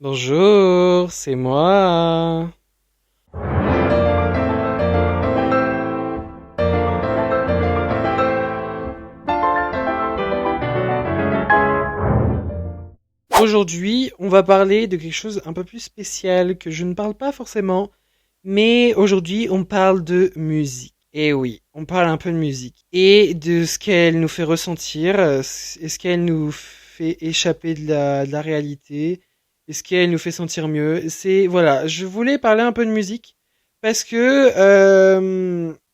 Bonjour, c'est moi. Aujourd'hui, on va parler de quelque chose un peu plus spécial que je ne parle pas forcément, mais aujourd'hui, on parle de musique. Et oui, on parle un peu de musique et de ce qu'elle nous fait ressentir, et ce qu'elle nous fait échapper de la réalité, et ce qu'elle nous fait sentir mieux. Voilà, je voulais parler un peu de musique parce que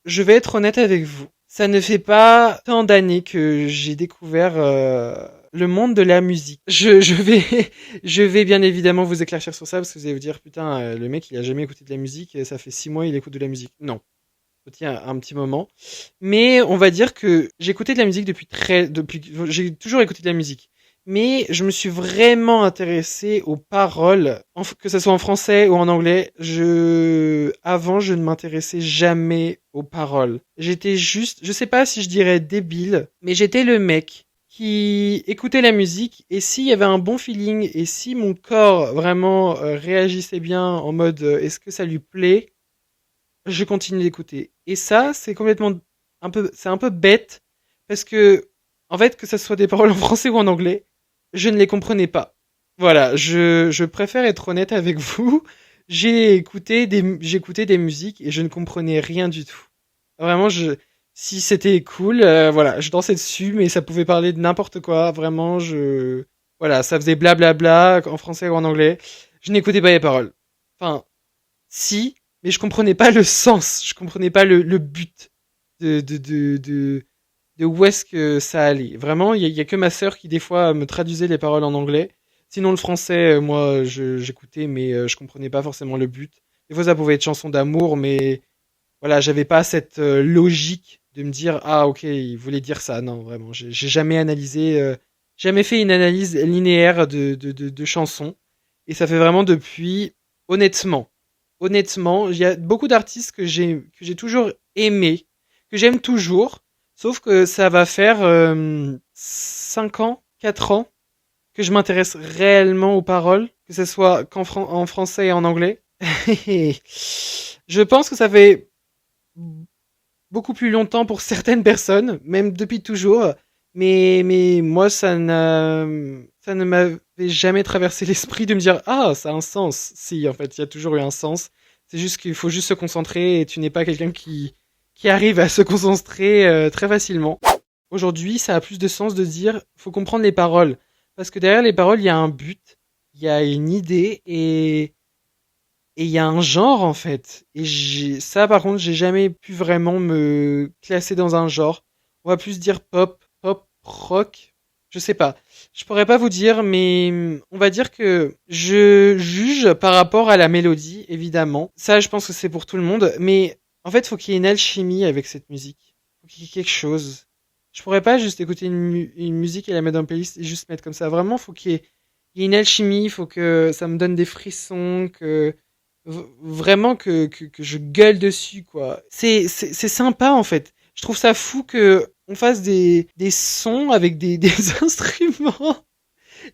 je vais être honnête avec vous. Ça ne fait pas tant d'années que j'ai découvert le monde de la musique. Je vais bien évidemment vous éclaircir sur ça parce que vous allez vous dire putain, le mec il a jamais écouté de la musique, et ça fait 6 mois il écoute de la musique. Non, petit un petit moment. Mais on va dire que j'écoutais de la musique j'ai toujours écouté de la musique. Mais je me suis vraiment intéressé aux paroles, que ce soit en français ou en anglais. Avant, je ne m'intéressais jamais aux paroles. J'étais juste, je sais pas si je dirais débile, mais j'étais le mec qui écoutait la musique, et s'il y avait un bon feeling et si mon corps vraiment réagissait bien en mode est-ce que ça lui plaît, je continue d'écouter. Et ça, c'est complètement c'est un peu bête parce que, en fait, que ça soit des paroles en français ou en anglais, je ne les comprenais pas. Voilà, je préfère être honnête avec vous. J'écoutais des musiques et je ne comprenais rien du tout. Vraiment, si c'était cool, voilà, je dansais dessus, mais ça pouvait parler de n'importe quoi. Vraiment, voilà, ça faisait blablabla en français ou en anglais. Je n'écoutais pas les paroles. Enfin, si, mais je comprenais pas le sens, je comprenais pas le but de, de, de, de, de où est-ce que ça allait. Vraiment, il y a que ma sœur qui des fois me traduisait les paroles en anglais. Sinon le français, moi j'écoutais, mais je comprenais pas forcément le but. Des fois ça pouvait être chanson d'amour, mais voilà, j'avais pas cette logique de me dire ah ok il voulait dire ça. Non vraiment, j'ai jamais analysé, jamais fait une analyse linéaire de chansons. Et ça fait vraiment depuis, honnêtement, il y a beaucoup d'artistes que j'ai toujours aimé, que j'aime toujours, sauf que ça va faire 5 ans, 4 ans que je m'intéresse réellement aux paroles, que ce soit en français et en anglais. Je pense que ça fait beaucoup plus longtemps pour certaines personnes, même depuis toujours, mais moi ça ne m'avait jamais traversé l'esprit de me dire ah ça a un sens. Si en fait il y a toujours eu un sens. C'est juste qu'il faut juste se concentrer, et tu n'es pas quelqu'un qui arrive à se concentrer très facilement. Aujourd'hui, ça a plus de sens de dire faut comprendre les paroles, parce que derrière les paroles, il y a un but, il y a une idée, et il y a un genre en fait. Et ça par contre, j'ai jamais pu vraiment me classer dans un genre. On va plus dire pop, rock. Je sais pas. Je pourrais pas vous dire, mais on va dire que je juge par rapport à la mélodie, évidemment. Ça, je pense que c'est pour tout le monde. Mais en fait, faut qu'il y ait une alchimie avec cette musique. Faut qu'il y ait quelque chose. Je pourrais pas juste écouter une musique et la mettre dans une playlist et juste mettre comme ça. Vraiment, faut qu'il y ait une alchimie. Faut que ça me donne des frissons, vraiment que je gueule dessus, quoi. C'est sympa en fait. Je trouve ça fou que on fasse des sons avec des instruments,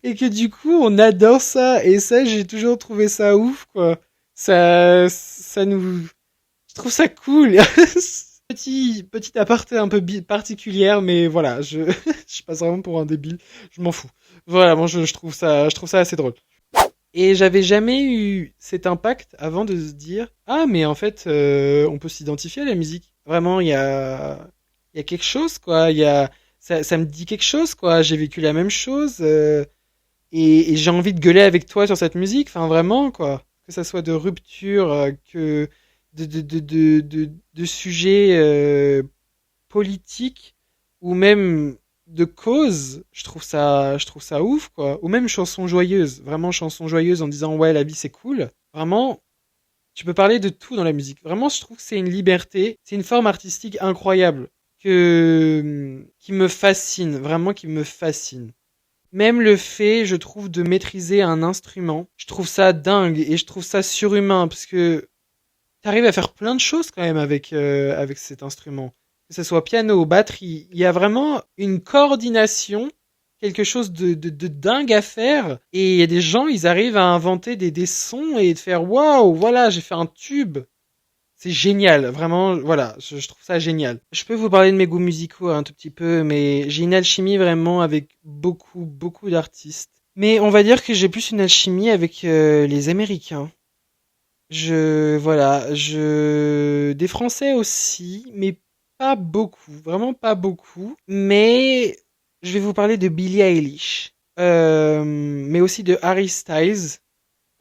et que du coup on adore ça. Et ça, j'ai toujours trouvé ça ouf, quoi. Ça nous, je trouve ça cool. Petit aparté un peu particulière, mais voilà, je passe vraiment pour un débile. Je m'en fous. Voilà, moi je trouve ça assez drôle. Et j'avais jamais eu cet impact avant de se dire ah mais en fait on peut s'identifier à la musique. Vraiment il y a quelque chose, quoi. Ça me dit quelque chose, quoi. J'ai vécu la même chose, et j'ai envie de gueuler avec toi sur cette musique. Enfin vraiment, quoi. Que ça soit de rupture, que de sujets politiques, ou même de cause, je trouve ça ouf, quoi. Ou même chanson joyeuse, vraiment chanson joyeuse en disant ouais la vie c'est cool. Vraiment, tu peux parler de tout dans la musique. Vraiment, je trouve que c'est une liberté, c'est une forme artistique incroyable qui me fascine, vraiment qui me fascine. Même le fait, je trouve, de maîtriser un instrument, je trouve ça dingue et je trouve ça surhumain parce que t'arrives à faire plein de choses quand même avec cet instrument. Que ce soit piano ou batterie, il y a vraiment une coordination quelque chose de dingue à faire. Et il y a des gens, ils arrivent à inventer des sons et de faire waouh, voilà, j'ai fait un tube. C'est génial, vraiment, voilà, je trouve ça génial. Je peux vous parler de mes goûts musicaux un tout petit peu, mais j'ai une alchimie vraiment avec beaucoup d'artistes. Mais on va dire que j'ai plus une alchimie avec les Américains. Des Français aussi, mais pas beaucoup, vraiment pas beaucoup. Mais je vais vous parler de Billie Eilish, mais aussi de Harry Styles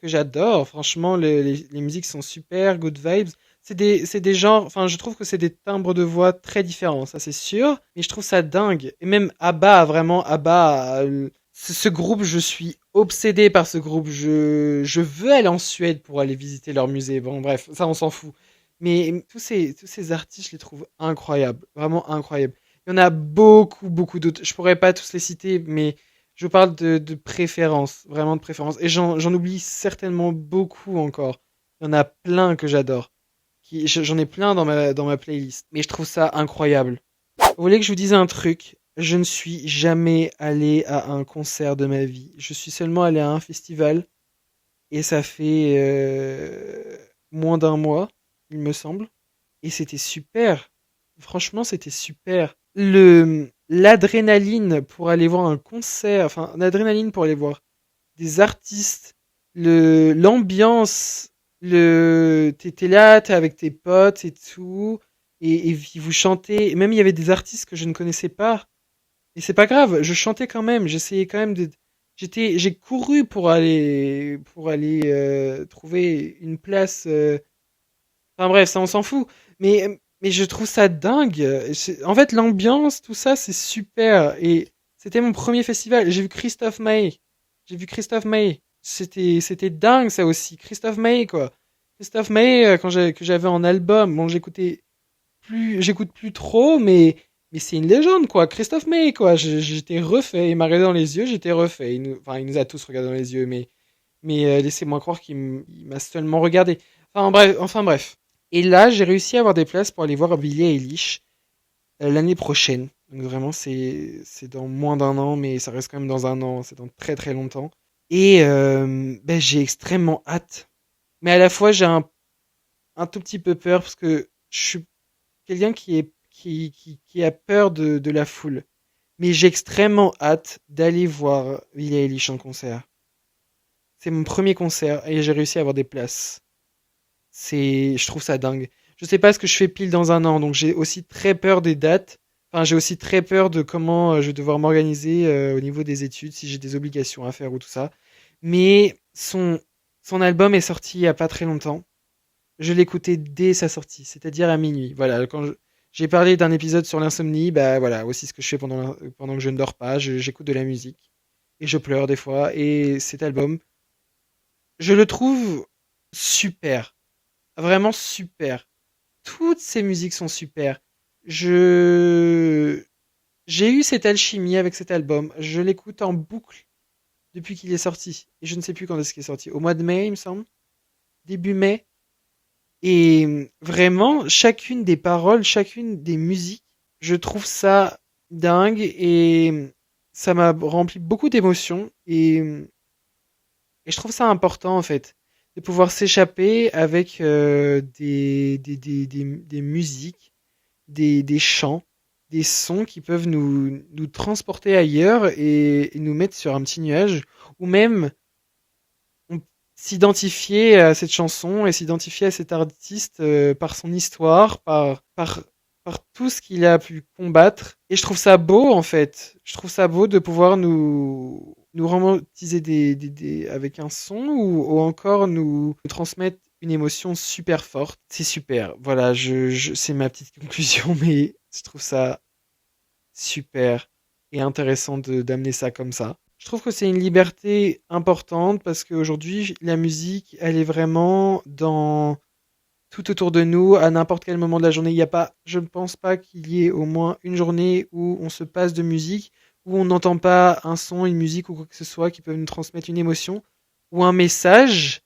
que j'adore. Franchement, les musiques sont super, good vibes. C'est des genres, enfin, je trouve que c'est des timbres de voix très différents, ça c'est sûr. Mais je trouve ça dingue. Et même ABBA, vraiment, ABBA, ce groupe, je suis obsédé par ce groupe. Je veux aller en Suède pour aller visiter leur musée. Bon, bref, ça on s'en fout. Mais tous ces artistes, je les trouve incroyables. Vraiment incroyables. Il y en a beaucoup d'autres. Je pourrais pas tous les citer, mais je parle de préférence, vraiment de préférence. Et j'en oublie certainement beaucoup encore. Il y en a plein que j'adore. J'en ai plein dans ma playlist. Mais je trouve ça incroyable. Vous voulez que je vous dise un truc? Je ne suis jamais allé à un concert de ma vie. Je suis seulement allé à un festival. Et ça fait moins d'un mois, il me semble. Et c'était super. Franchement, c'était super. L'adrénaline pour aller voir un concert, enfin, l'adrénaline pour aller voir des artistes, l'ambiance, t'es là, t'es avec tes potes et tout, et vous chantez. Et même il y avait des artistes que je ne connaissais pas. Et c'est pas grave, je chantais quand même, j'essayais quand même j'ai couru pour aller trouver une place. Enfin bref, ça on s'en fout. Mais je trouve ça dingue. En fait, l'ambiance, tout ça, c'est super. Et c'était mon premier festival. J'ai vu Christophe Maé. J'ai vu Christophe Maé. C'était dingue ça aussi. Christophe Maé quoi. Christophe Maé que j'avais en album. Bon, j'écoute plus trop, mais c'est une légende quoi. Christophe Maé quoi. J'étais refait. Il m'a regardé dans les yeux, j'étais refait. Il nous a tous regardé dans les yeux, mais laissez-moi croire il m'a seulement regardé. Enfin bref. Et là, j'ai réussi à avoir des places pour aller voir Billie Eilish l'année prochaine. Donc vraiment, c'est dans moins d'un an, mais ça reste quand même dans un an. C'est dans très longtemps. Et ben, j'ai extrêmement hâte. Mais à la fois, j'ai un tout petit peu peur parce que je suis quelqu'un qui a peur de la foule. Mais j'ai extrêmement hâte d'aller voir Billie Eilish en concert. C'est mon premier concert et j'ai réussi à avoir des places. Je trouve ça dingue. Je sais pas ce que je fais pile dans un an, donc j'ai aussi très peur des dates. Enfin, j'ai aussi très peur de comment je vais devoir m'organiser au niveau des études, si j'ai des obligations à faire ou tout ça. Mais son album est sorti il y a pas très longtemps. Je l'écoutais dès sa sortie, c'est-à-dire à minuit. Voilà, j'ai parlé d'un épisode sur l'insomnie, bah voilà, aussi ce que je fais pendant que je ne dors pas, j'écoute de la musique et je pleure des fois. Et cet album, je le trouve super. Vraiment super. Toutes ces musiques sont super. Je J'ai eu cette alchimie avec cet album. Je l'écoute en boucle depuis qu'il est sorti. Et je ne sais plus quand est-ce qu'il est sorti. Au mois de mai, il me semble. Début mai. Et vraiment, chacune des paroles, chacune des musiques, je trouve ça dingue et ça m'a rempli beaucoup d'émotions et je trouve ça important en fait de pouvoir s'échapper avec des musiques, des chants, des sons qui peuvent nous transporter ailleurs et nous mettre sur un petit nuage ou même on- s'identifier à cette chanson et s'identifier à cet artiste par son histoire, par tout ce qu'il a pu combattre. Et je trouve ça beau, en fait. Je trouve ça beau de pouvoir nous romantiser avec un son ou encore nous transmettre une émotion super forte. C'est super. Voilà, c'est ma petite conclusion, mais je trouve ça super et intéressant d'amener ça comme ça. Je trouve que c'est une liberté importante parce qu'aujourd'hui, la musique, elle est vraiment dans tout autour de nous, à n'importe quel moment de la journée. Il y a pas, je ne pense pas qu'il y ait au moins une journée où on se passe de musique, où on n'entend pas un son, une musique ou quoi que ce soit qui peut nous transmettre une émotion ou un message.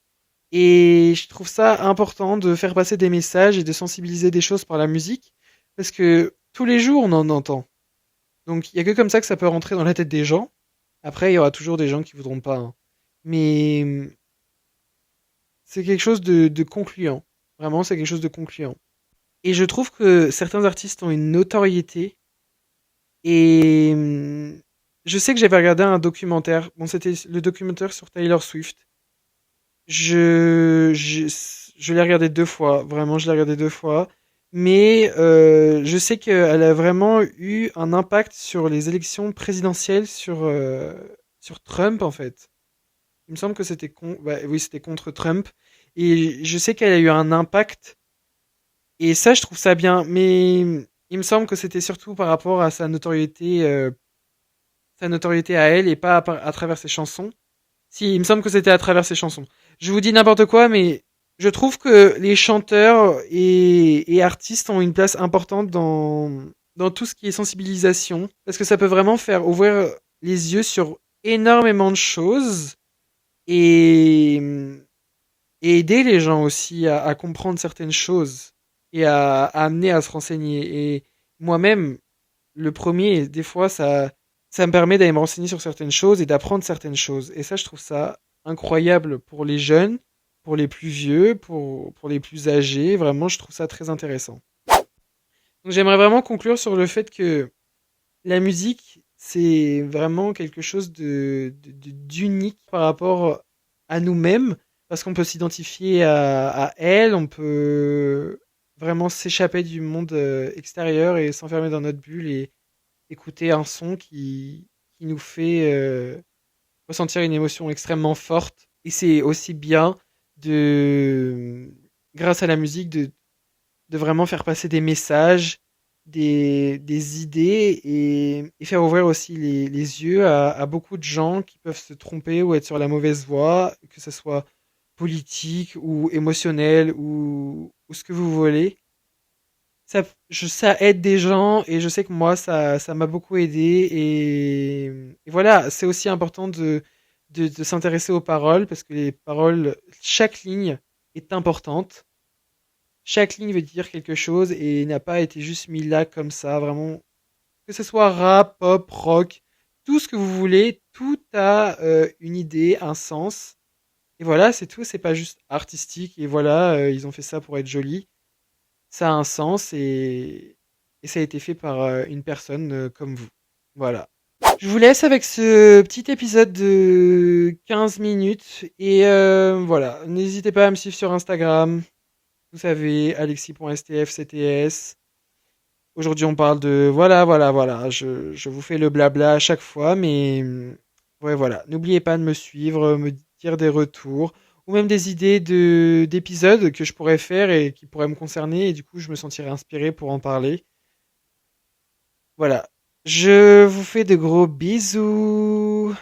Et je trouve ça important de faire passer des messages et de sensibiliser des choses par la musique parce que tous les jours on en entend. Donc il y a que comme ça que ça peut rentrer dans la tête des gens. Après, il y aura toujours des gens qui voudront pas, hein. Mais c'est quelque chose de concluant. Vraiment, c'est quelque chose de concluant. Et je trouve que certains artistes ont une notoriété. Et je sais que j'avais regardé un documentaire. Bon, c'était le documentaire sur Taylor Swift. Je, je, je l'ai regardé 2 fois. Vraiment, je l'ai regardé 2 fois. Mais je sais qu'elle a vraiment eu un impact sur les élections présidentielles, sur Trump, en fait. Il me semble que bah, oui, c'était contre Trump. Et je sais qu'elle a eu un impact. Et ça, je trouve ça bien. Mais il me semble que c'était surtout par rapport à sa notoriété à elle et pas à travers ses chansons. Si, il me semble que c'était à travers ses chansons. Je vous dis n'importe quoi, mais je trouve que les chanteurs et artistes ont une place importante dans tout ce qui est sensibilisation, parce que ça peut vraiment faire ouvrir les yeux sur énormément de choses et, et aider les gens aussi à comprendre certaines choses et à amener à se renseigner. Et moi-même, le premier, des fois, ça me permet d'aller me renseigner sur certaines choses et d'apprendre certaines choses. Et ça, je trouve ça incroyable pour les jeunes, pour les plus vieux, pour les plus âgés. Vraiment, je trouve ça très intéressant. Donc, j'aimerais vraiment conclure sur le fait que la musique, c'est vraiment quelque chose d'unique par rapport à nous-mêmes, parce qu'on peut s'identifier à elle, on peut vraiment s'échapper du monde extérieur et s'enfermer dans notre bulle et écouter un son qui nous fait ressentir une émotion extrêmement forte. Et c'est aussi bien de, grâce à la musique, de vraiment faire passer des messages, des idées et faire ouvrir aussi les yeux à beaucoup de gens qui peuvent se tromper ou être sur la mauvaise voie, que ce soit politique ou émotionnel ou ce que vous voulez. Ça aide des gens et je sais que moi, ça m'a beaucoup aidé. Et voilà, c'est aussi important de s'intéresser aux paroles parce que les paroles, chaque ligne est importante. Chaque ligne veut dire quelque chose et n'a pas été juste mis là comme ça, vraiment. Que ce soit rap, pop, rock, tout ce que vous voulez, tout a une idée, un sens. Et voilà, c'est tout, c'est pas juste artistique. Et voilà, ils ont fait ça pour être joli. Ça a un sens et ça a été fait par une personne comme vous. Voilà. Je vous laisse avec ce petit épisode de 15 minutes et voilà, n'hésitez pas à me suivre sur Instagram. Vous savez, alexis.stfcts. Aujourd'hui, on parle de voilà. Je vous fais le blabla à chaque fois, mais ouais, voilà. N'oubliez pas de me suivre, me dire des retours ou même des idées d'épisodes que je pourrais faire et qui pourraient me concerner et du coup, je me sentirais inspiré pour en parler. Voilà. Je vous fais de gros bisous.